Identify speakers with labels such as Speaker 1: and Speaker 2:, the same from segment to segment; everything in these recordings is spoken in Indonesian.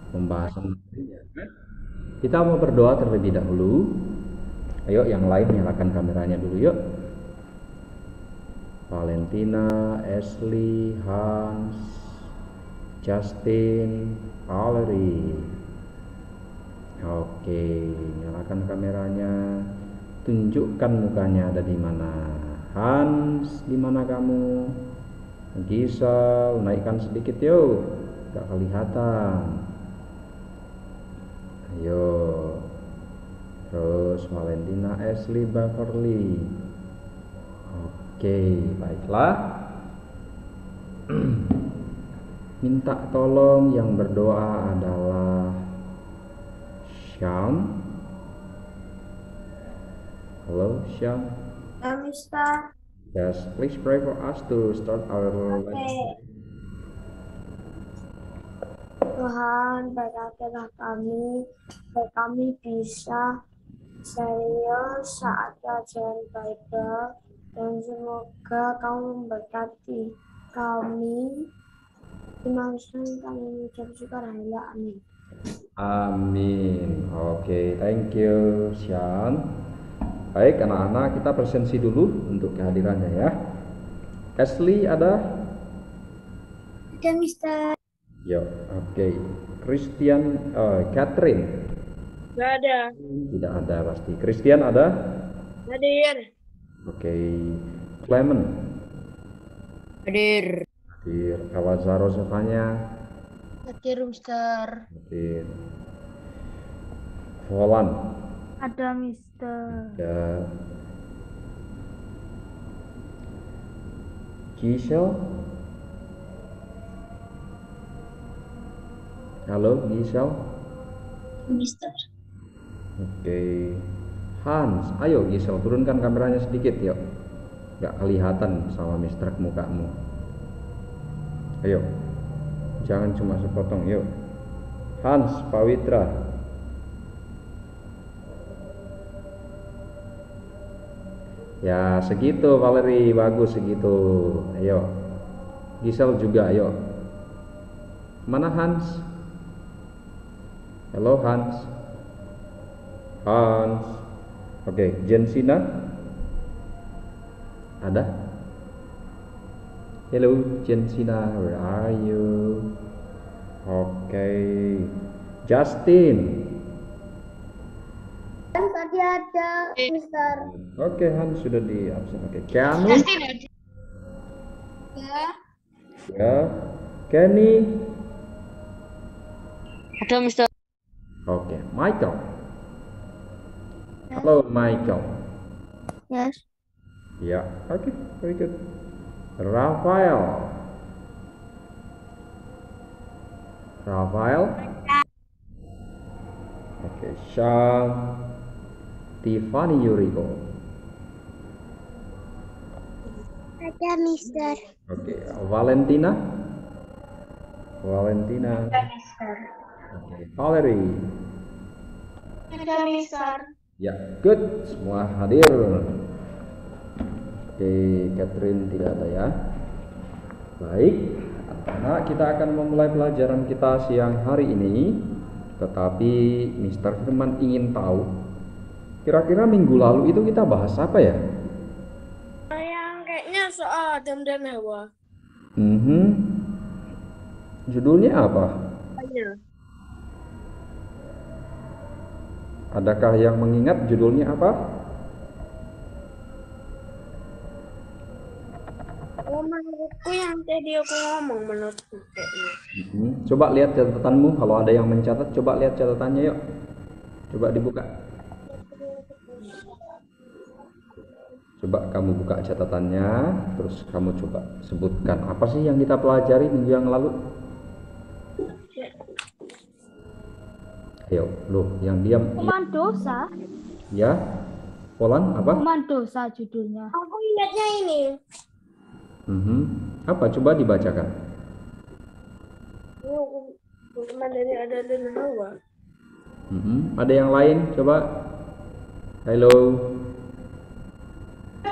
Speaker 1: pembahasan materinya. Kita mau berdoa terlebih dahulu. Ayo yang lain nyalakan kameranya dulu yuk. Valentina, Ashley, Hans, Justin, Valerie. Oke, nyalakan kameranya. Tunjukkan mukanya ada di mana. Hans, di mana kamu? Gisel, naikkan sedikit yuk. Gak kelihatan. Ayo. Terus Valentina, Ashley, Beverly. Oke, baiklah. Minta tolong yang berdoa adalah Syam. Halo, Syam.
Speaker 2: Mister.
Speaker 1: Yes, please pray for us to start our lesson.
Speaker 2: Tuhan, berkatilah kami, supaya kami bisa serius saat pelajaran Bible, dan semoga kamu memberkati kami. Dimaksudkan kami mengucap syukur, haleluya, amin.
Speaker 1: Amin. Oke, thank you, Syam. Baik, anak-anak, kita presensi dulu untuk kehadirannya ya. Ashley ada?
Speaker 2: Ada, Mister.
Speaker 1: Yo, oke. Christian, Catherine.
Speaker 3: Gak ada.
Speaker 1: Tidak ada pasti. Christian ada?
Speaker 3: Hadir.
Speaker 1: Oke. Clement.
Speaker 3: Hadir.
Speaker 1: Hadir. Kawazaro Sofanya.
Speaker 3: Hadir, Mister.
Speaker 1: Hadir. Volan.
Speaker 2: Ada, Mister.
Speaker 1: Ada. Giselle. Halo, Giselle.
Speaker 2: Mister.
Speaker 1: Oke. Hans, ayo Giselle, turunkan kameranya sedikit yuk. Gak kelihatan sama Mister mukamu. Ayo. Jangan cuma sepotong, yuk. Hans, Pawitra. Ya, segitu Valerie, bagus segitu. Ayo. Giselle juga, ayo. Mana Hans? Halo Hans. Hans. Oke, Jensina. Ada? Hello Jensina, where are you? Oke. Justin.
Speaker 2: Kan tadi ada, Mister.
Speaker 1: Oke, Hans sudah di absen. Oke, Keanu.
Speaker 2: Ya.
Speaker 1: Ya. Kenny.
Speaker 3: Ada, Mister.
Speaker 1: Oke, Michael. Halo Michael.
Speaker 2: Yes.
Speaker 1: Ya, oke, very good. Rafael. Rafael. Oke, Sean. Tiffany Yuriko.
Speaker 2: Ada, Mister.
Speaker 1: Oke, Valentina. Valentina.
Speaker 2: Ada, Mister.
Speaker 1: Oke, Valerie.
Speaker 2: Ada, Mister.
Speaker 1: Ya, good. Semua hadir. Oke, Catherine tidak ada ya. Baik, anak-anak, kita akan memulai pelajaran kita siang hari ini. Tetapi Mister Firman ingin tahu, kira-kira minggu lalu itu kita bahas apa ya?
Speaker 3: Yang kayaknya soal Adam dan Hawa.
Speaker 1: Judulnya apa?
Speaker 3: Iya.
Speaker 1: Adakah yang mengingat judulnya apa?
Speaker 3: Oh, menurutku yang tadi aku ngomong menurutku kayaknya.
Speaker 1: Coba lihat catatanmu, kalau ada yang mencatat, coba lihat catatannya yuk. Coba dibuka. Coba kamu buka catatannya, terus kamu coba sebutkan apa sih yang kita pelajari minggu yang lalu. Ayo, loh, yang diam.
Speaker 2: Hukuman dosa.
Speaker 1: Ya, Polan apa?
Speaker 2: Hukuman dosa judulnya.
Speaker 3: Aku ingatnya ini.
Speaker 1: Apa? Coba dibacakan.
Speaker 3: Hukuman dari Adam dan Hawa.
Speaker 1: Ada yang lain? Coba. Halo.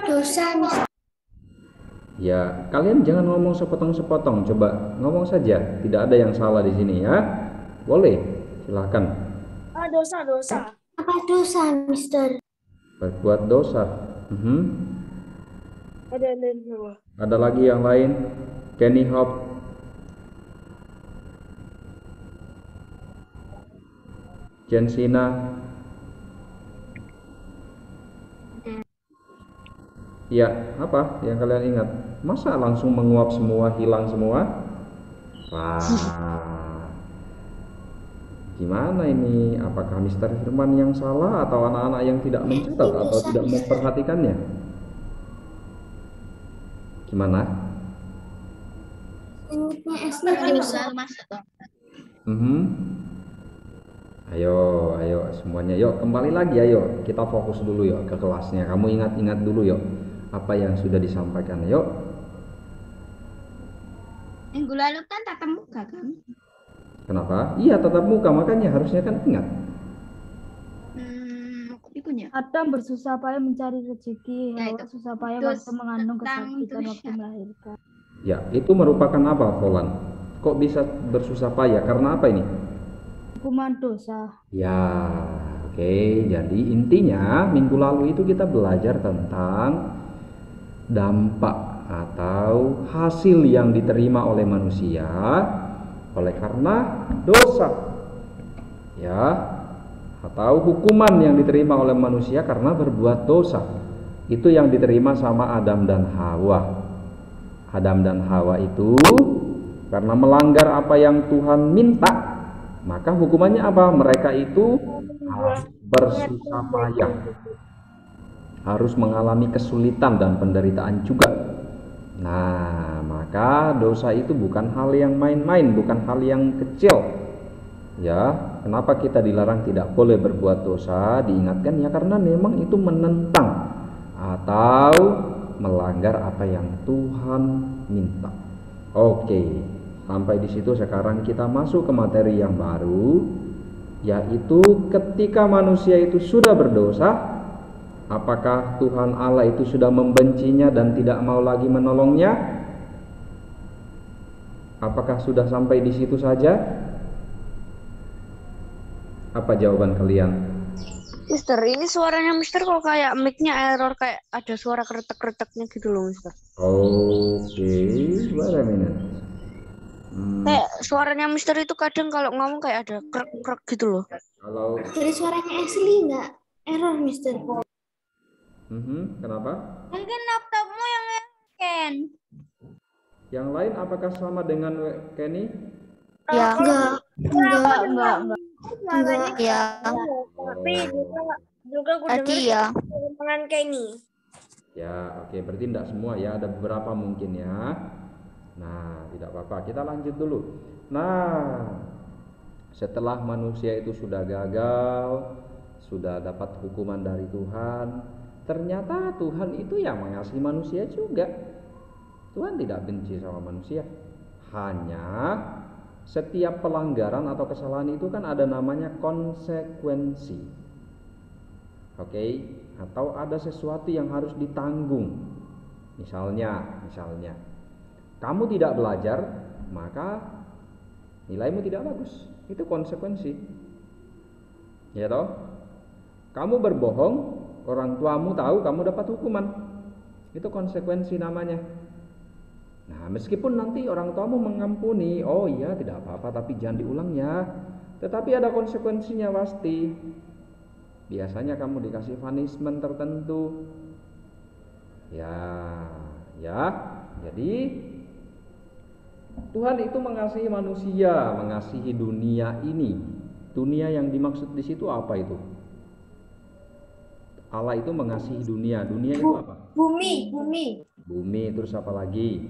Speaker 2: Dosa, Mister.
Speaker 1: Ya, kalian jangan ngomong sepotong-sepotong. Coba ngomong saja. Tidak ada yang salah di sini ya. Boleh, silakan.
Speaker 3: Dosa.
Speaker 2: Apa dosa, Mister?
Speaker 1: Berbuat dosa.
Speaker 3: Ada dua.
Speaker 1: Ada lagi yang lain? Kenny Hop, Jensina. Ya, apa yang kalian ingat? Masa langsung menguap semua, hilang semua? Wah, gimana ini? Apakah Mister Firman yang salah atau anak-anak yang tidak mencatat atau tidak memperhatikannya? Gimana?
Speaker 2: Ingatnya SD dosa.
Speaker 1: Ayo semuanya, yuk kembali lagi, ayo kita fokus dulu yuk ke kelasnya. Kamu ingat-ingat dulu yuk apa yang sudah disampaikan, yuk.
Speaker 2: Minggu lalu kan tatap muka kan?
Speaker 1: Kenapa? Iya, tatap muka, makanya harusnya kan ingat.
Speaker 2: Adam bersusah payah mencari rezeki, Hawa susah payah waktu mengandung kesakitan waktu melahirkan.
Speaker 1: Ya, itu merupakan apa, Volan? Kok bisa bersusah payah? Karena apa ini?
Speaker 2: Hukuman dosa.
Speaker 1: Ya, oke. Jadi intinya minggu lalu itu kita belajar tentang dampak atau hasil yang diterima oleh manusia oleh karena dosa. Ya, atau hukuman yang diterima oleh manusia karena berbuat dosa. Itu yang diterima sama Adam dan Hawa. Adam dan Hawa itu karena melanggar apa yang Tuhan minta, maka hukumannya apa? Mereka itu harus bersusah payah, harus mengalami kesulitan dan penderitaan juga. Nah, maka dosa itu bukan hal yang main-main, bukan hal yang kecil. Ya, kenapa kita dilarang tidak boleh berbuat dosa? Diingatkan ya karena memang itu menentang atau melanggar apa yang Tuhan minta. Oke, sampai di situ sekarang kita masuk ke materi yang baru, yaitu ketika manusia itu sudah berdosa, apakah Tuhan Allah itu sudah membencinya dan tidak mau lagi menolongnya? Apakah sudah sampai di situ saja? Apa jawaban kalian?
Speaker 3: Mister, ini suaranya Mister kok kayak mic-nya error, kayak ada suara kretek-kreteknya gitu loh, Mister.
Speaker 1: Oke, wait a minute.
Speaker 3: Kayak suaranya Mister itu kadang kalau ngomong kayak ada krek-krek gitu loh.
Speaker 1: Kalau
Speaker 2: Dari suaranya Ashley nggak error, Mister.
Speaker 1: kenapa?
Speaker 2: Mungkin laptopmu yang scan.
Speaker 1: Yang lain apakah sama dengan Kenny?
Speaker 3: Ya.
Speaker 2: Enggak.
Speaker 3: Ya.
Speaker 2: Tapi
Speaker 3: juga gue
Speaker 2: tadi ya.
Speaker 3: dengan Kenny.
Speaker 1: Ya, oke, berarti tidak semua ya, ada beberapa mungkin ya. Nah, tidak apa-apa, kita lanjut dulu. Nah, setelah manusia itu sudah gagal, sudah dapat hukuman dari Tuhan, ternyata Tuhan itu ya mengasihi manusia juga. Tuhan tidak benci sama manusia. Hanya setiap pelanggaran atau kesalahan itu kan ada namanya konsekuensi. Oke, atau ada sesuatu yang harus ditanggung. Misalnya, kamu tidak belajar, maka nilaimu tidak bagus. Itu konsekuensi. Ya toh? Kamu berbohong, orang tuamu tahu, kamu dapat hukuman. Itu konsekuensi namanya. Nah, meskipun nanti orang tuamu mengampuni, oh iya tidak apa-apa, tapi jangan diulang ya. Tetapi ada konsekuensinya pasti. Biasanya kamu dikasih punishment tertentu. Ya. Jadi Tuhan itu mengasihi manusia, mengasihi dunia ini. Dunia yang dimaksud di situ apa itu? Allah itu mengasihi dunia. Dunia itu apa?
Speaker 2: Bumi.
Speaker 1: Bumi, terus apa lagi?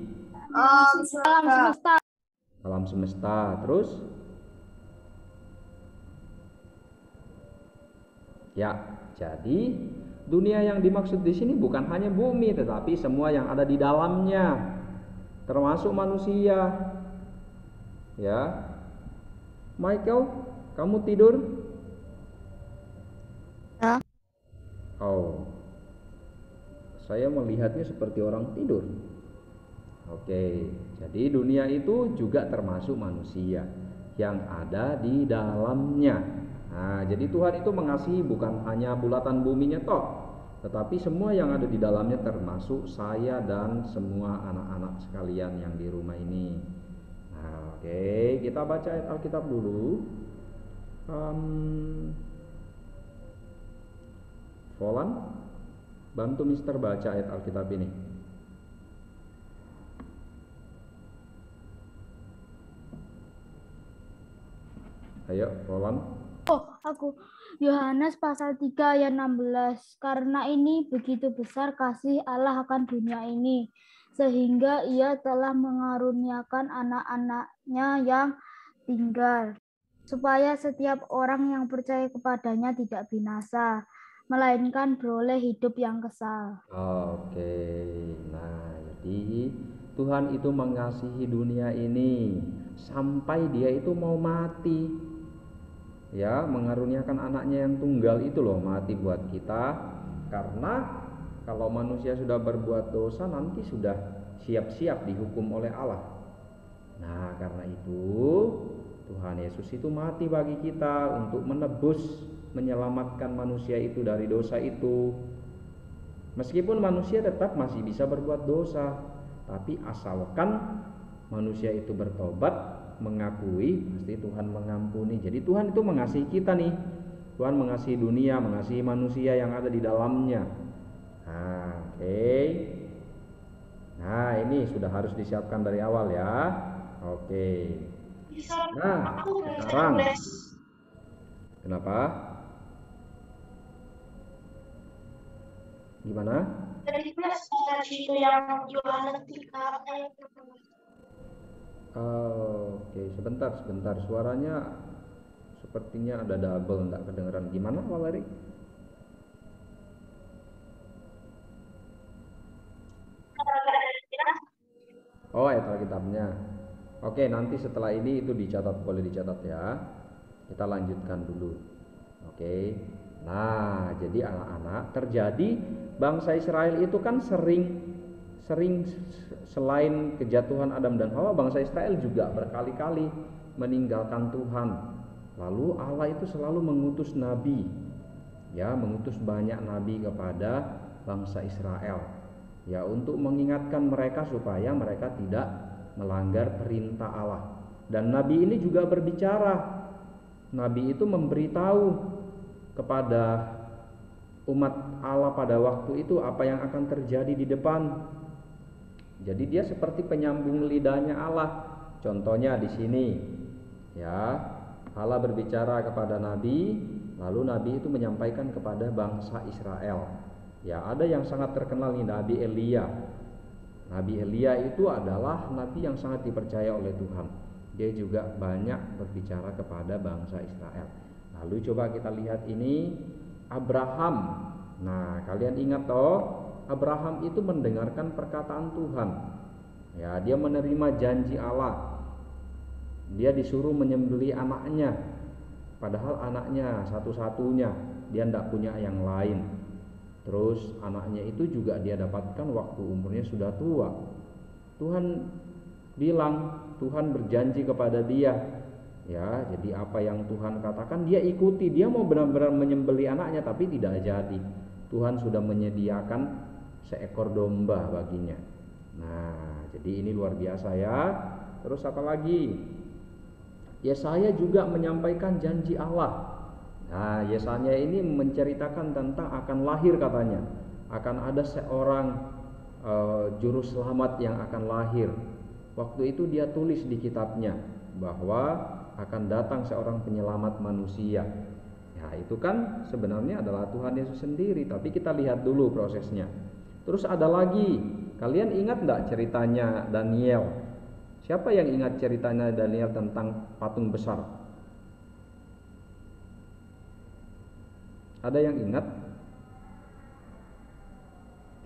Speaker 2: Alam semesta.
Speaker 1: Alam semesta. Terus? Ya, jadi dunia yang dimaksud di sini bukan hanya bumi, tetapi semua yang ada di dalamnya, termasuk manusia. Ya, Michael, kamu tidur?
Speaker 3: Ya.
Speaker 1: Oh, saya melihatnya seperti orang tidur. Oke, jadi dunia itu juga termasuk manusia. yang ada di dalamnya. Nah, jadi Tuhan itu mengasihi bukan hanya bulatan buminya toh, tetapi semua yang ada di dalamnya, termasuk saya dan semua anak-anak sekalian yang di rumah ini. Nah, oke, kita baca ayat Alkitab dulu. Volan, bantu Mister baca ayat Alkitab ini. Ayo, Volan.
Speaker 2: Oh, aku. Yohanes pasal 3 ayat 16. Karena ini begitu besar kasih Allah akan dunia ini, sehingga ia telah mengaruniakan anak-anaknya yang tinggal, supaya setiap orang yang percaya kepadanya tidak binasa, melainkan beroleh hidup yang kekal.
Speaker 1: Oke, nah jadi Tuhan itu mengasihi dunia ini sampai dia itu mau mati, ya, mengaruniakan anaknya yang tunggal itu loh, mati buat kita. Karena kalau manusia sudah berbuat dosa nanti sudah siap-siap dihukum oleh Allah. Nah, karena itu Tuhan Yesus itu mati bagi kita untuk menebus, menyelamatkan manusia itu dari dosa itu. Meskipun manusia tetap masih bisa berbuat dosa, tapi asalkan manusia itu bertobat, mengakui, pasti Tuhan mengampuni. Jadi Tuhan itu mengasihi kita nih. Tuhan mengasihi dunia, mengasihi manusia yang ada di dalamnya. Nah, oke. Nah, ini sudah harus disiapkan dari awal ya. Oke. Nah, sekarang kenapa? Gimana?
Speaker 4: Tadi itu yang Yohanes 3 ayat.
Speaker 1: Oke, sebentar. Suaranya sepertinya ada double, enggak kedengeran. Gimana, Valeri? Oh, ayat Alkitabnya. Oke, nanti setelah ini itu dicatat, boleh dicatat ya. Kita lanjutkan dulu. Oke. Nah, jadi anak-anak, terjadi bangsa Israel itu kan sering selain kejatuhan Adam dan Hawa, bangsa Israel juga berkali-kali meninggalkan Tuhan. Lalu Allah itu selalu mengutus nabi, ya, mengutus banyak nabi kepada bangsa Israel, ya, untuk mengingatkan mereka supaya mereka tidak melanggar perintah Allah. Dan nabi ini juga berbicara. Nabi itu memberitahu kepada umat Allah pada waktu itu apa yang akan terjadi di depan. Jadi dia seperti penyambung lidahnya Allah. Contohnya di sini, ya, Allah berbicara kepada Nabi, lalu Nabi itu menyampaikan kepada bangsa Israel. Ya, ada yang sangat terkenal nih, Nabi Elia. Nabi Elia itu adalah nabi yang sangat dipercaya oleh Tuhan. Dia juga banyak berbicara kepada bangsa Israel. Lalu coba kita lihat ini Abraham. Nah, kalian ingat toh, Abraham itu mendengarkan perkataan Tuhan. Ya, dia menerima janji Allah. Dia disuruh menyembelih anaknya, padahal anaknya satu-satunya, dia tidak punya yang lain. Terus anaknya itu juga dia dapatkan waktu umurnya sudah tua. Tuhan bilang, Tuhan berjanji kepada dia, ya, jadi apa yang Tuhan katakan dia ikuti. Dia mau benar-benar menyembelih anaknya, tapi tidak jadi. Tuhan sudah menyediakan seekor domba baginya. Nah, jadi ini luar biasa ya. Terus apa lagi? Yesaya juga menyampaikan janji Allah. Nah, Yesaya ini menceritakan tentang akan lahir, katanya akan ada seorang juru selamat yang akan lahir. Waktu itu dia tulis di kitabnya bahwa akan datang seorang penyelamat manusia. Ya, itu kan sebenarnya adalah Tuhan Yesus sendiri, tapi kita lihat dulu prosesnya. Terus ada lagi, kalian ingat enggak ceritanya Daniel? Siapa yang ingat ceritanya Daniel tentang patung besar? Ada yang ingat?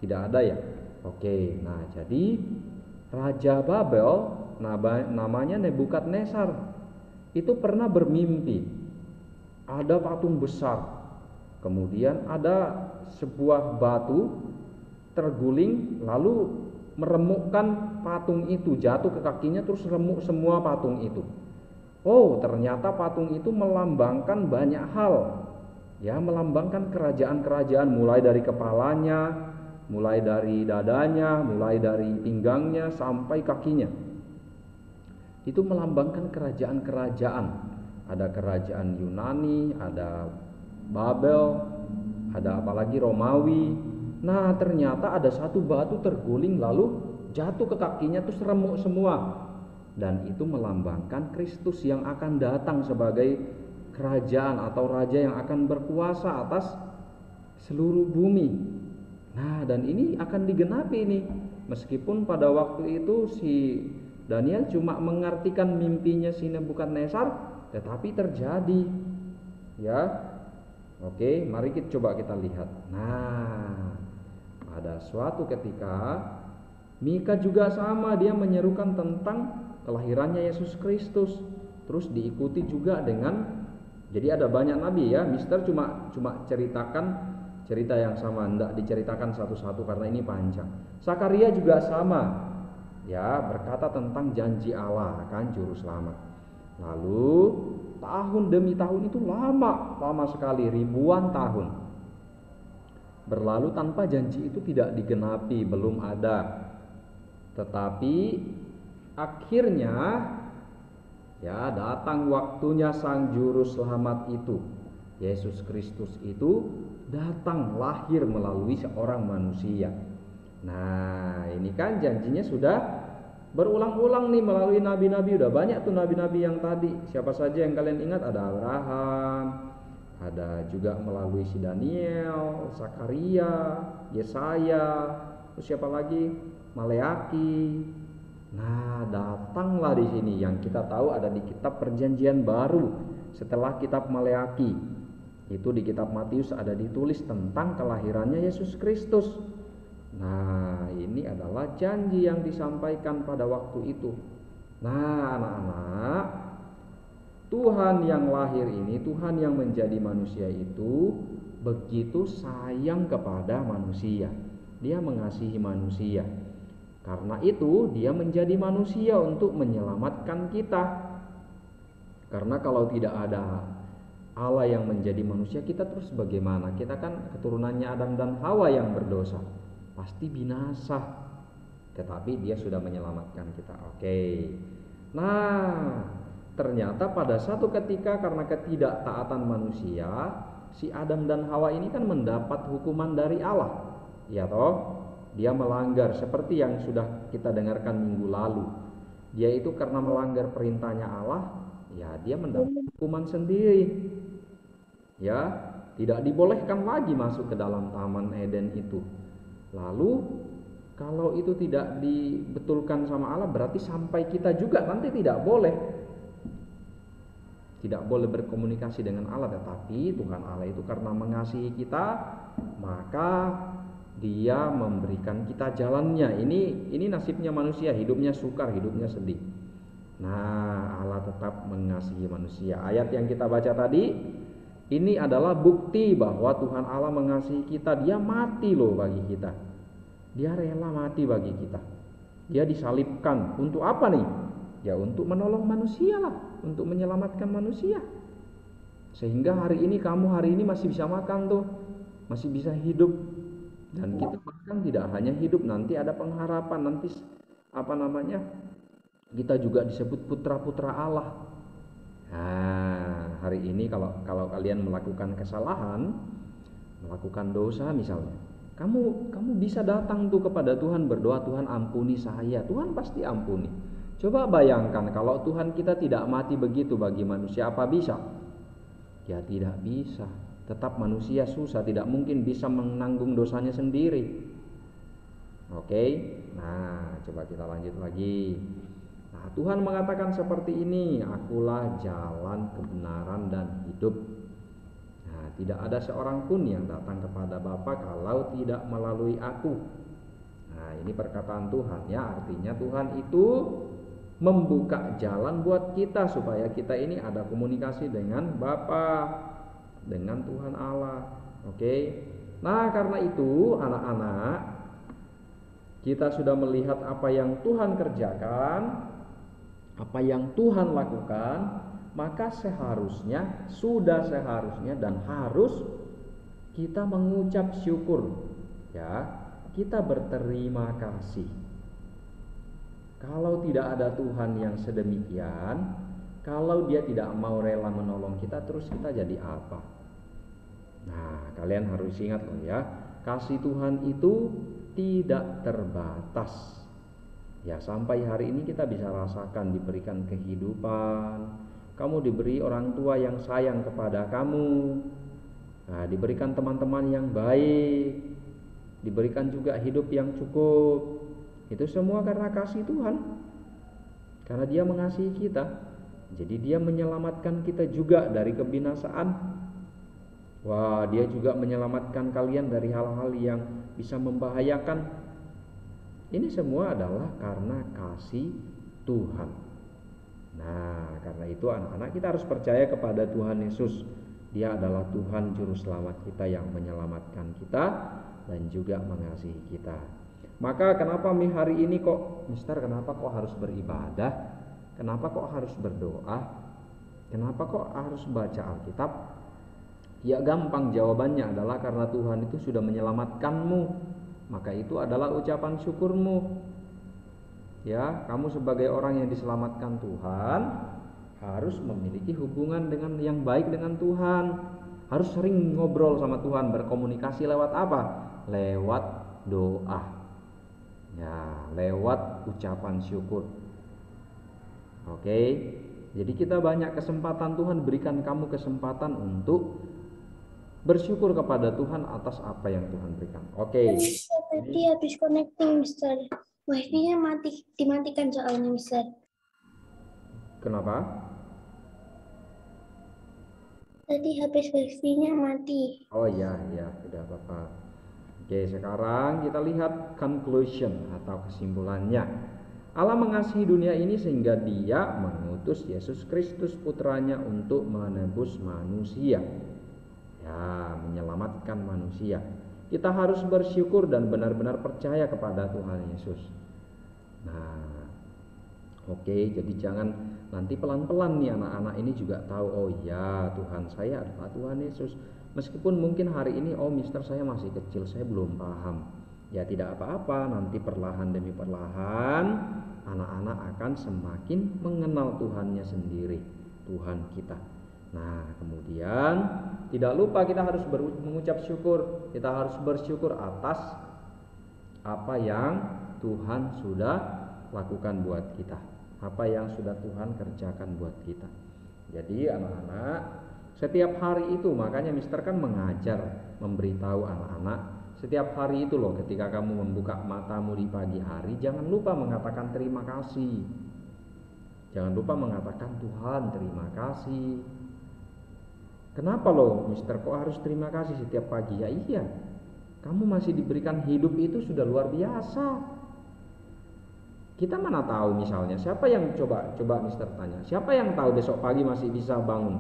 Speaker 1: Tidak ada ya? Oke, nah jadi Raja Babel, namanya Nebukadnezar, itu pernah bermimpi ada patung besar, kemudian ada sebuah batu terguling lalu meremukkan patung itu, jatuh ke kakinya terus remuk semua patung itu. oh ternyata patung itu melambangkan banyak hal. Ya, melambangkan kerajaan-kerajaan, mulai dari kepalanya, mulai dari dadanya, mulai dari pinggangnya sampai kakinya. Itu melambangkan kerajaan-kerajaan. Ada kerajaan Yunani, ada Babel, ada apalagi Romawi. Nah, ternyata ada satu batu terguling lalu jatuh ke kakinya, terus remuk semua. Dan itu melambangkan Kristus yang akan datang sebagai kerajaan atau raja yang akan berkuasa atas seluruh bumi. Nah, dan ini akan digenapi nih. Meskipun pada waktu itu si Daniel cuma mengartikan mimpinya si Nebukadnezar, tetapi terjadi. Ya. Oke, mari kita coba kita lihat. Nah, pada suatu ketika Mika juga sama, dia menyerukan tentang kelahirannya Yesus Kristus. Terus diikuti juga dengan, jadi ada banyak nabi ya. Mister cuma ceritakan cerita yang sama, tidak diceritakan satu-satu karena ini panjang. Sakaria juga sama, ya, berkata tentang janji Allah akan juru selamat. Lalu tahun demi tahun itu lama sekali, ribuan tahun berlalu tanpa janji itu tidak digenapi, belum ada. Tetapi akhirnya ya datang waktunya sang juru selamat itu, Yesus Kristus itu datang lahir melalui seorang manusia. Nah, ini kan janjinya sudah berulang-ulang nih melalui nabi-nabi. Udah banyak tuh nabi-nabi yang tadi. Siapa saja yang kalian ingat? Ada Abraham, ada juga melalui si Daniel, Sakaria, Yesaya, terus siapa lagi? Maleaki. Nah, datanglah di sini yang kita tahu ada di kitab Perjanjian Baru setelah kitab Maleaki. Itu di kitab Matius ada ditulis tentang kelahirannya Yesus Kristus. Nah, ini adalah janji yang disampaikan pada waktu itu. Nah, anak-anak, Tuhan yang lahir ini, Tuhan yang menjadi manusia itu begitu sayang kepada manusia. Dia mengasihi manusia. Karena itu dia menjadi manusia untuk menyelamatkan kita. Karena kalau tidak ada Allah yang menjadi manusia, kita terus bagaimana? Kita kan keturunannya Adam dan Hawa yang berdosa, pasti binasa. Tetapi dia sudah menyelamatkan kita. Oke. Nah, ternyata pada satu ketika karena ketidaktaatan manusia, si Adam dan Hawa ini kan mendapat hukuman dari Allah. Ya toh? Dia melanggar seperti yang sudah kita dengarkan minggu lalu. Dia itu karena melanggar perintahnya Allah, ya dia mendapat hukuman sendiri. Ya, tidak dibolehkan lagi masuk ke dalam Taman Eden itu. Lalu kalau itu tidak dibetulkan sama Allah, berarti sampai kita juga nanti tidak boleh berkomunikasi dengan Allah. Tetapi Tuhan Allah itu karena mengasihi kita, maka Dia memberikan kita jalannya. Ini nasibnya manusia, hidupnya sukar, hidupnya sedih. Nah, Allah tetap mengasihi manusia. Ayat yang kita baca tadi, ini adalah bukti bahwa Tuhan Allah mengasihi kita. Dia mati loh bagi kita. Dia rela mati bagi kita. Dia disalibkan. Untuk apa nih? Ya untuk menolong manusia lah, untuk menyelamatkan manusia. Sehingga hari ini kamu masih bisa makan tuh, masih bisa hidup. Dan kita bahkan tidak hanya hidup, nanti ada pengharapan, nanti kita juga disebut putra-putra Allah. Nah, hari ini kalau kalian melakukan kesalahan, melakukan dosa misalnya, kamu bisa datang tuh kepada Tuhan, berdoa, Tuhan ampuni saya. Tuhan pasti ampuni. Coba bayangkan kalau Tuhan kita tidak mati begitu bagi manusia, apa bisa? Ya tidak bisa. Tetap manusia susah, tidak mungkin bisa menanggung dosanya sendiri. Oke, nah coba kita lanjut lagi. Nah, Tuhan mengatakan seperti ini, akulah jalan, kebenaran, dan hidup. Nah, tidak ada seorang pun yang datang kepada Bapa kalau tidak melalui aku. Nah, ini perkataan Tuhan ya, artinya Tuhan itu membuka jalan buat kita supaya kita ini ada komunikasi dengan Bapa, dengan Tuhan Allah. Oke. Nah, karena itu anak-anak, kita sudah melihat apa yang Tuhan kerjakan, apa yang Tuhan lakukan. maka sudah seharusnya dan harus kita mengucap syukur, ya, kita berterima kasih. Kalau tidak ada Tuhan yang sedemikian, kalau Dia tidak mau rela menolong kita, terus kita jadi apa? Nah, kalian harus ingat loh ya, kasih Tuhan itu tidak terbatas. Ya, sampai hari ini kita bisa rasakan diberikan kehidupan. Kamu diberi orang tua yang sayang kepada kamu. Nah, diberikan teman-teman yang baik. Diberikan juga hidup yang cukup. Itu semua karena kasih Tuhan. Karena Dia mengasihi kita. Jadi Dia menyelamatkan kita juga dari kebinasaan. Wah, Dia juga menyelamatkan kalian dari hal-hal yang bisa membahayakan. Ini semua adalah karena kasih Tuhan. Nah, karena itu anak-anak kita harus percaya kepada Tuhan Yesus. Dia adalah Tuhan Juru Selamat kita yang menyelamatkan kita dan juga mengasihi kita. Maka kenapa hari ini kok, Mister, kenapa kok harus beribadah? Kenapa kok harus berdoa? Kenapa kok harus baca Alkitab? Ya gampang, jawabannya adalah karena Tuhan itu sudah menyelamatkanmu. Maka itu adalah ucapan syukurmu. Ya, kamu sebagai orang yang diselamatkan Tuhan harus memiliki hubungan dengan yang baik dengan Tuhan. Harus sering ngobrol sama Tuhan, berkomunikasi lewat apa? Lewat doa. Ya, lewat ucapan syukur. Oke. Jadi kita banyak kesempatan, Tuhan berikan kamu kesempatan untuk bersyukur kepada Tuhan atas apa yang Tuhan berikan. Oke.
Speaker 4: Tadi habis connecting, Mister. Wifi-nya dimatikan soalnya, Mister.
Speaker 1: Kenapa?
Speaker 4: Tadi habis wifi-nya mati.
Speaker 1: Oh iya, tidak apa-apa. Oke, sekarang kita lihat conclusion atau kesimpulannya. Allah mengasihi dunia ini sehingga Dia mengutus Yesus Kristus putranya untuk menebus manusia. Ya, menyelamatkan manusia. Kita harus bersyukur dan benar-benar percaya kepada Tuhan Yesus. Nah, oke, jadi jangan nanti pelan-pelan nih anak-anak ini juga tahu, oh iya, Tuhan saya adalah Tuhan Yesus. Meskipun mungkin hari ini, oh Mister saya masih kecil, saya belum paham. Ya tidak apa-apa, nanti perlahan demi perlahan anak-anak akan semakin mengenal Tuhannya sendiri, Tuhan kita. Nah, kemudian tidak lupa kita harus mengucap syukur. Kita harus bersyukur atas apa yang Tuhan sudah lakukan buat kita, apa yang sudah Tuhan kerjakan buat kita. Jadi anak-anak, setiap hari itu, makanya Mister kan mengajar, memberitahu anak-anak, setiap hari itu loh, ketika kamu membuka matamu di pagi hari, jangan lupa mengatakan terima kasih. Jangan lupa mengatakan Tuhan terima kasih. Kenapa loh Mister kok harus terima kasih setiap pagi? Ya iya, kamu masih diberikan hidup itu sudah luar biasa. Kita mana tahu misalnya, siapa yang coba Mister tanya, siapa yang tahu besok pagi masih bisa bangun?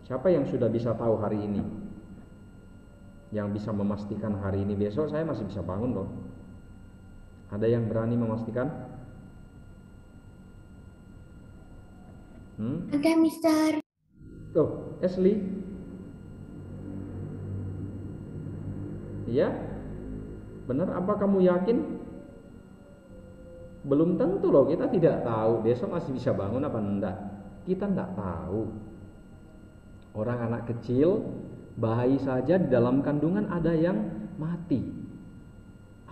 Speaker 1: Siapa yang sudah bisa tahu hari ini? Yang bisa memastikan hari ini besok saya masih bisa bangun loh. Ada yang berani memastikan?
Speaker 4: Ada, Mister.
Speaker 1: Tuh, Ashley. Iya? Benar, apa kamu yakin? Belum tentu loh, kita tidak tahu besok masih bisa bangun apa enggak. Kita enggak tahu. Orang anak kecil, bayi saja di dalam kandungan ada yang mati.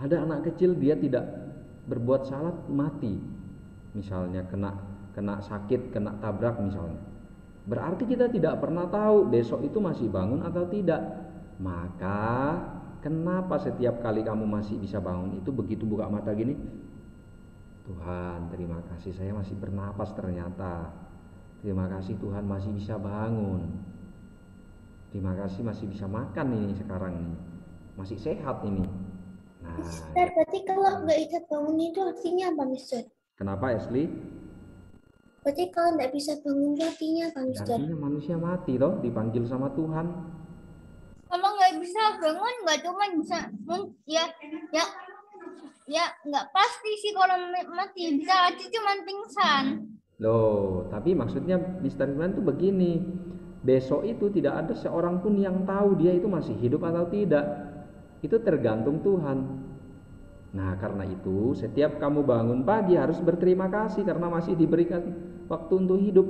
Speaker 1: Ada anak kecil dia tidak berbuat salah mati. Misalnya kena sakit, kena tabrak misalnya. Berarti kita tidak pernah tahu besok itu masih bangun atau tidak. Maka kenapa setiap kali kamu masih bisa bangun itu begitu buka mata gini, Tuhan terima kasih saya masih bernapas ternyata. Terima kasih Tuhan masih bisa bangun. Terima kasih masih bisa makan ini sekarang nih. Masih sehat ini. Nah,
Speaker 4: Mister, berarti kalau nggak bisa bangun itu artinya apa, Mister?
Speaker 1: kenapa Ashley?
Speaker 4: Berarti kalau nggak bisa bangun itu artinya apa, Mister?
Speaker 1: Artinya manusia mati loh, dipanggil sama Tuhan.
Speaker 2: Kalau nggak bisa bangun, nggak cuma bisa, ya nggak pasti sih kalau mati, bisa aja cuma pingsan.
Speaker 1: Loh, tapi maksudnya Mister Firman tuh begini, besok itu tidak ada seorang pun yang tahu dia itu masih hidup atau tidak. Itu tergantung Tuhan. Nah, karena itu setiap kamu bangun pagi harus berterima kasih karena masih diberikan waktu untuk hidup.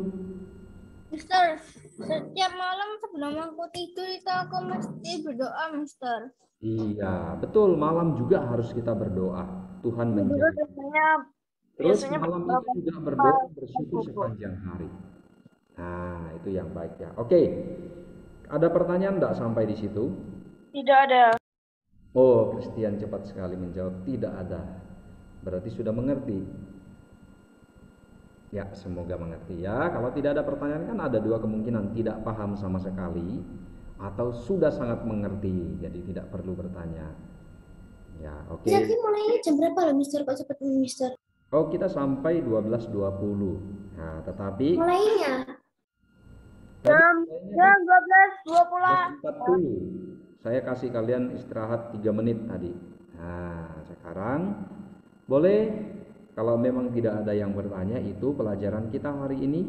Speaker 2: Mister, setiap malam sebelum aku tidur itu aku mesti berdoa, Mister.
Speaker 1: Iya, betul. Malam juga harus kita berdoa. Tuhan menjaga. Terus malam itu juga berdoa bersyukur sepanjang hari. Nah, itu yang baik ya. Oke, ada pertanyaan enggak sampai di situ?
Speaker 3: Tidak ada.
Speaker 1: Oh, Christian cepat sekali menjawab tidak ada. Berarti sudah mengerti. Ya, semoga mengerti ya. Kalau tidak ada pertanyaan kan ada dua kemungkinan, tidak paham sama sekali atau sudah sangat mengerti, jadi tidak perlu bertanya. Ya, oke.
Speaker 4: Jadi mulainya jam berapa loh, Mister? Kok cepet ini, Mister?
Speaker 1: Oh, kita sampai 12.20. Nah, tetapi
Speaker 4: Mulainya.
Speaker 2: Jam 12.20.
Speaker 1: 12.40. Saya kasih kalian istirahat 3 menit tadi. Nah, sekarang boleh kalau memang tidak ada yang bertanya, itu pelajaran kita hari ini.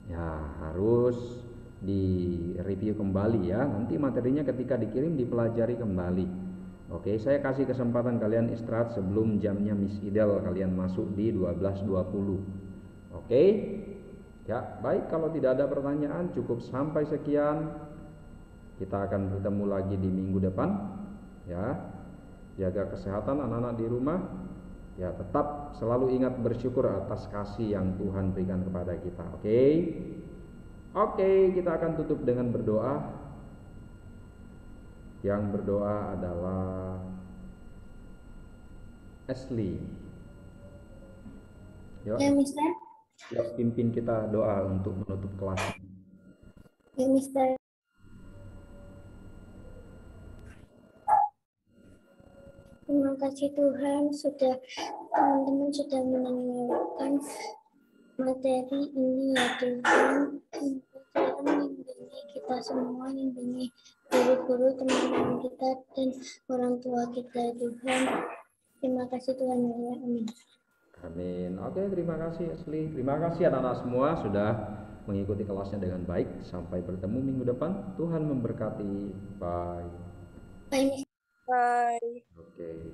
Speaker 1: Ya, harus di-review kembali ya. Nanti materinya ketika dikirim dipelajari kembali. Oke, saya kasih kesempatan kalian istirahat sebelum jamnya Miss Idel kalian masuk di 12.20. Oke? Ya, baik, kalau tidak ada pertanyaan cukup sampai sekian. Kita akan bertemu lagi di minggu depan. Ya. Jaga kesehatan anak-anak di rumah. Ya, tetap selalu ingat bersyukur atas kasih yang Tuhan berikan kepada kita. Oke? Oke, kita akan tutup dengan berdoa. Yang berdoa adalah Ashley. Yuk,
Speaker 4: Ya, Mister.
Speaker 1: yuk pimpin kita doa untuk menutup kelas.
Speaker 4: Ya, Mister. Terima kasih Tuhan teman-teman sudah mendengarkan materi ini ya Tuhan. Tolong lindungi kita semua, lindungi guru-guru, teman-teman kita dan orang tua kita Tuhan. Terima kasih Tuhan ya, amin.
Speaker 1: Amin. Oke, terima kasih Asli. Terima kasih anak-anak semua sudah mengikuti kelasnya dengan baik. Sampai bertemu minggu depan. Tuhan memberkati. Bye.
Speaker 4: Bye, Mister.
Speaker 3: Bye.
Speaker 1: Oke,